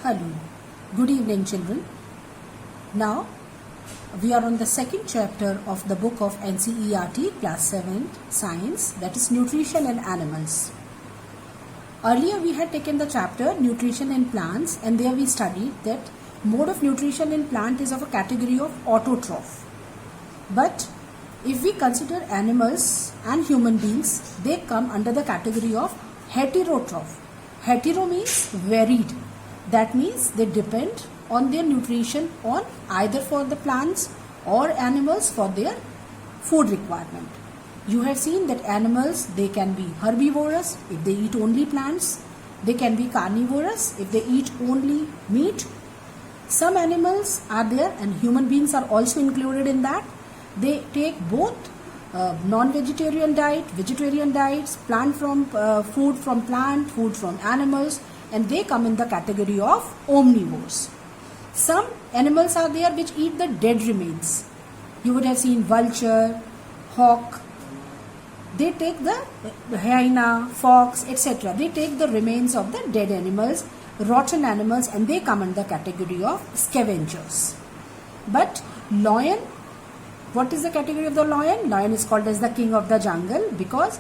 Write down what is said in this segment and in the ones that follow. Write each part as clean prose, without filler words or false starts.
Hello, good evening, children. Now we are on the second chapter of the book of NCERT Class 7 Science, that is Nutrition in Animals. Earlier we had taken the chapter Nutrition in Plants, and there we studied that mode of nutrition in plant is of a category of autotroph. But if we consider animals and human beings, they come under the category of heterotroph. Hetero means varied. That means they depend on their nutrition on either for the plants or animals for their food requirement. You have seen that animals, they can be herbivorous if they eat only plants. They can be carnivorous if they eat only meat. Some animals are there, and human beings are also included in that. They take both non-vegetarian diet, vegetarian diets, food from plant, food from animals, and they come in the category of omnivores. Some animals are there which eat the dead remains. You would have seen vulture, hawk. They take the hyena, fox, etc. They take the remains of the dead animals, rotten animals, and they come in the category of scavengers. But lion, what is the category of the lion? Lion is called as the king of the jungle because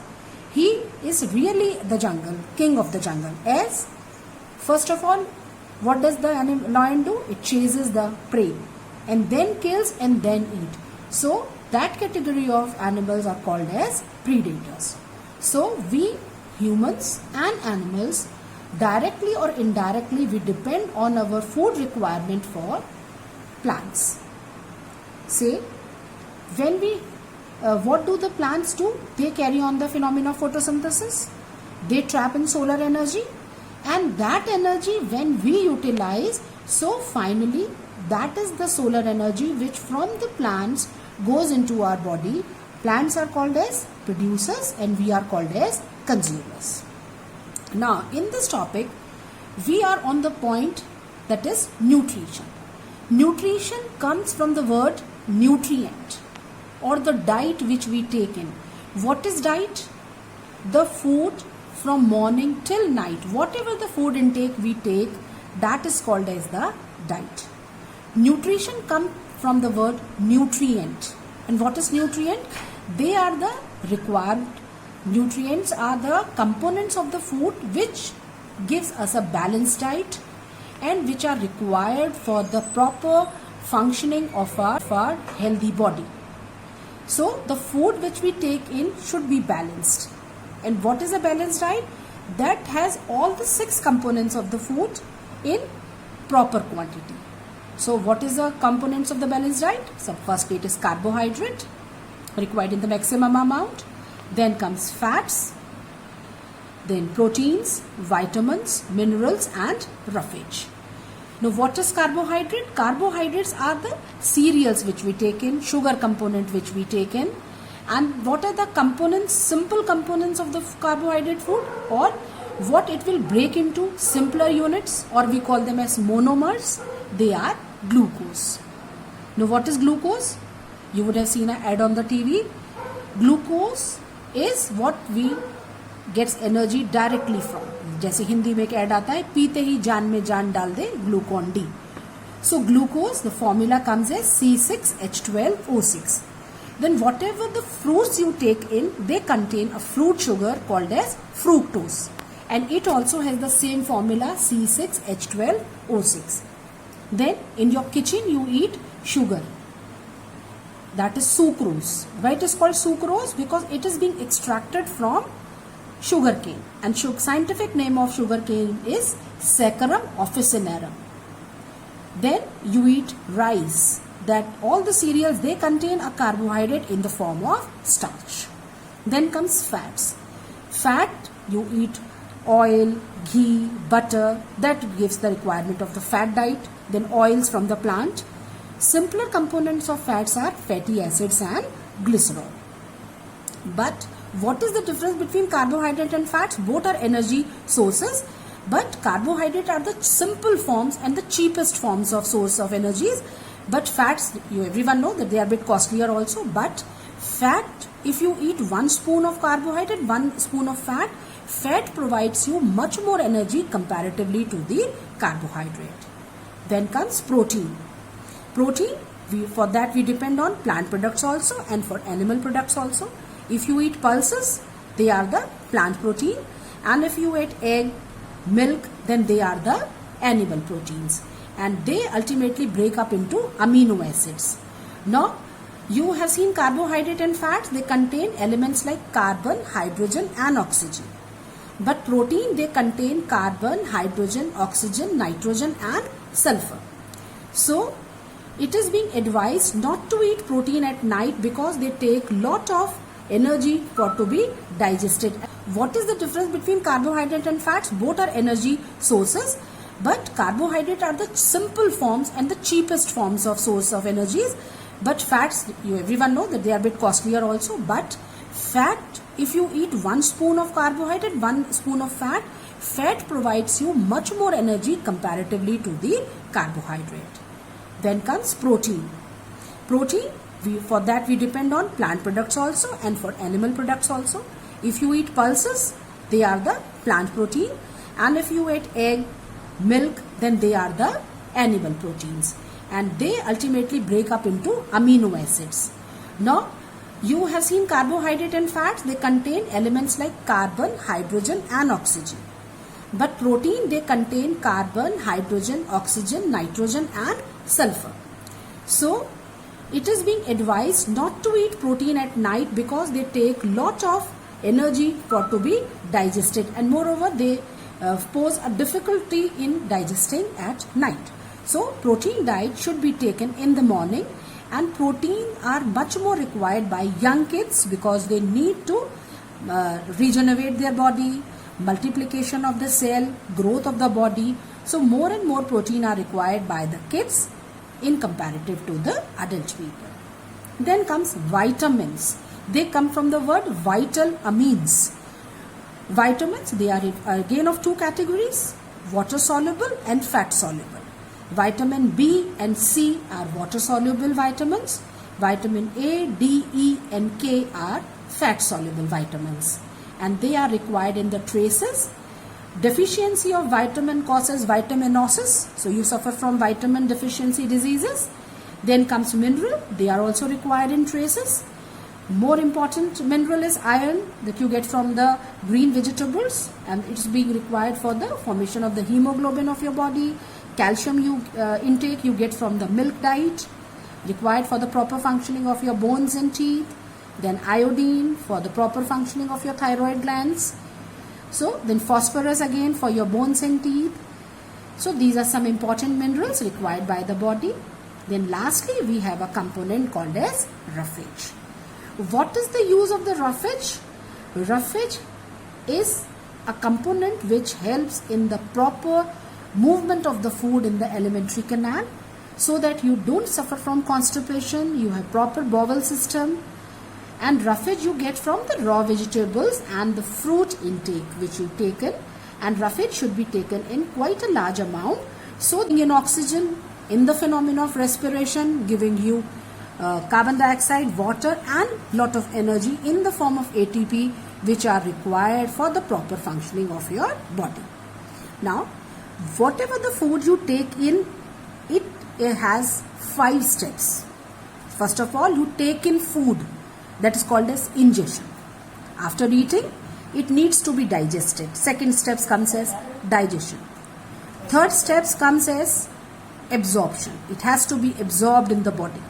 he is really the jungle, king of the jungle. As first of all, what does the lion do? It chases the prey and then kills and then eat. So that category of animals are called as predators. So we humans and animals, directly or indirectly, we depend on our food requirement for plants. Say, when we what do the plants do? They carry on the phenomena of photosynthesis. They trap in solar energy, and that energy when we utilize, so finally that is the solar energy which from the plants goes into our body. Plants are called as producers and we are called as consumers. Now in this topic we are on the point, that is nutrition. Nutrition comes from the word nutrient, or the diet which we take in. What is diet? The food from morning till night, whatever the food intake we take, that is called as the diet. Nutrition comes from the word nutrient. And what is nutrient? They are the required, nutrients are the components of the food which gives us a balanced diet and which are required for the proper functioning of our healthy body. So the food which we take in should be balanced. And what is a balanced diet? That has all the 6 components of the food in proper quantity. So what is the components of the balanced diet? So first it is carbohydrate required in the maximum amount. Then comes fats. Then proteins, vitamins, minerals and roughage. Now what is carbohydrate? Carbohydrates are the cereals which we take in, sugar component which we take in. And what are the components, simple components of the carbohydrate food, or what it will break into simpler units, or we call them as monomers? They are glucose. Now what is glucose? You would have seen an ad on the TV. Glucose is what we gets energy directly from. जैसे हिंदी में एक add आता है, पीते ही जान में जान डाल दे Glucon D. So glucose, the formula comes as C6H12O6. Then whatever the fruits you take in, they contain a fruit sugar called as fructose, and it also has the same formula C6H12O6. Then in your kitchen you eat sugar, that is sucrose. Why it is called sucrose? Because it is being extracted from sugarcane, and scientific name of sugarcane is Saccharum officinarum. Then you eat rice. That all the cereals, they contain a carbohydrate in the form of starch. Then comes fats. Fat, you eat oil, ghee, butter, that gives the requirement of the fat diet. Then oils from the plant. Simpler components of fats are fatty acids and glycerol. But what is the difference between carbohydrate and fats? Both are energy sources, but carbohydrate are the simple forms and the cheapest forms of source of energies. But fats, everyone know that they are a bit costlier also. But fat, if you eat 1 spoon of carbohydrate, 1 spoon of fat, fat provides you much more energy comparatively to the carbohydrate. Then comes protein. Protein, for that we depend on plant products also and for animal products also. If you eat pulses, they are the plant protein, and if you eat egg, milk, then they are the animal proteins, and they ultimately break up into amino acids. Now, you have seen carbohydrate and fats, they contain elements like carbon, hydrogen and oxygen. But protein, they contain carbon, hydrogen, oxygen, nitrogen and sulfur. So, it is being advised not to eat protein at night because they take lot of energy for to be digested. What is the difference between carbohydrate and fats? Both are energy sources, but carbohydrate are the simple forms and the cheapest forms of source of energies. But fats, everyone know that they are a bit costlier also. But fat, if you eat 1 spoon of carbohydrate, 1 spoon of fat, fat provides you much more energy comparatively to the carbohydrate. Then comes protein. Protein, for that we depend on plant products also and for animal products also. If you eat pulses, they are the plant protein, and if you eat egg, milk, then they are the animal proteins, and they ultimately break up into amino acids. Now, you have seen carbohydrate and fats, they contain elements like carbon, hydrogen and oxygen. But protein, they contain carbon, hydrogen, oxygen, nitrogen and sulfur. So, it is being advised not to eat protein at night because they take lot of energy for to be digested, and moreover they pose a difficulty in digesting at night. So, protein diet should be taken in the morning, and protein are much more required by young kids because they need to regenerate their body, multiplication of the cell, growth of the body. So, more and more protein are required by the kids in comparative to the adult people. Then comes vitamins. They come from the word vital amines. Vitamins, they are again of 2 categories, water soluble and fat soluble. Vitamin B and C are water soluble vitamins. Vitamin A, D, E and K are fat soluble vitamins, and they are required in the traces. Deficiency of vitamin causes vitaminosis, so you suffer from vitamin deficiency diseases. Then comes mineral, they are also required in traces. More important mineral is iron that you get from the green vegetables, and it's being required for the formation of the hemoglobin of your body. Calcium intake you get from the milk diet, required for the proper functioning of your bones and teeth. Then iodine for the proper functioning of your thyroid glands. So then phosphorus again for your bones and teeth. So these are some important minerals required by the body. Then lastly we have a component called as roughage. What is the use of the roughage? Roughage is a component which helps in the proper movement of the food in the alimentary canal, so that you don't suffer from constipation, you have proper bowel system. And roughage you get from the raw vegetables and the fruit intake which you taken, and roughage should be taken in quite a large amount, so in oxygen in the phenomena of respiration, giving you carbon dioxide, water and lot of energy in the form of ATP, which are required for the proper functioning of your body. Now, whatever the food you take in, it has 5 steps. First of all, you take in food, that is called as ingestion. After eating, it needs to be digested. Second steps comes as digestion. Third steps comes as absorption. It has to be absorbed in the body.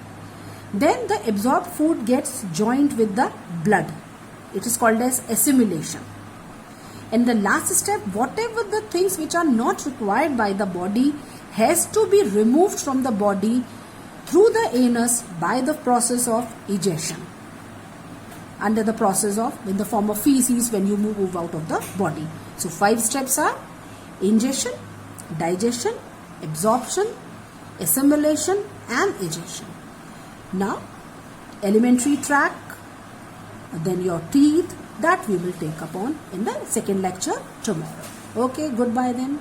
Then the absorbed food gets joined with the blood. It is called as assimilation. And the last step, whatever the things which are not required by the body has to be removed from the body through the anus by the process of egestion, under the process of in the form of feces when you move out of the body. So 5 steps are ingestion, digestion, absorption, assimilation and egestion. Now alimentary tract, then your teeth, that we will take up on in the second lecture tomorrow. Okay, goodbye then.